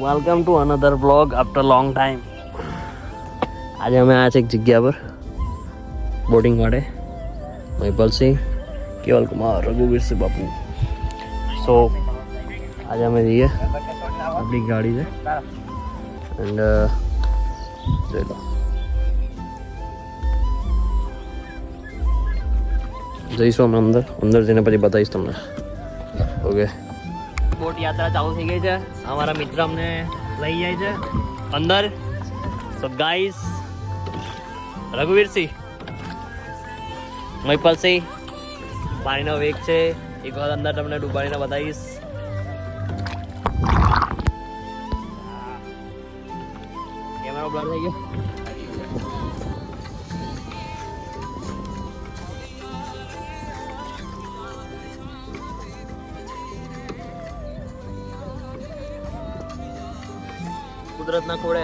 Welcome to another blog after long time. આજે અમે આવ્યા છે એક જગ્યા પર બોટિંગ માટે. મહિપાલસિંહ, કેવલ કુમાર, રઘુવીરસિંહ બાપુ. સો આજે અમે જઈએ, આપણી ગાડી છે એન્ડ જોઈ લો જઈશું અમે અંદર જઈને પછી બતાવીશ તમને. ઓકે, બોટ યાત્રા ચાલુ થઈ ગઈ છે. અમારા મિત્ર અમને લઈ જાય છે અંદર. સો ગાઈસ, રઘુવીરસિંહ, મહિપાલસિંહ, પાણીનો વેગ છે. એક વાર અંદર તમને ડૂબાડીને બતાવીશ. કેમેરો બ્લર થઈ ગયો. કુદરતના ખોળે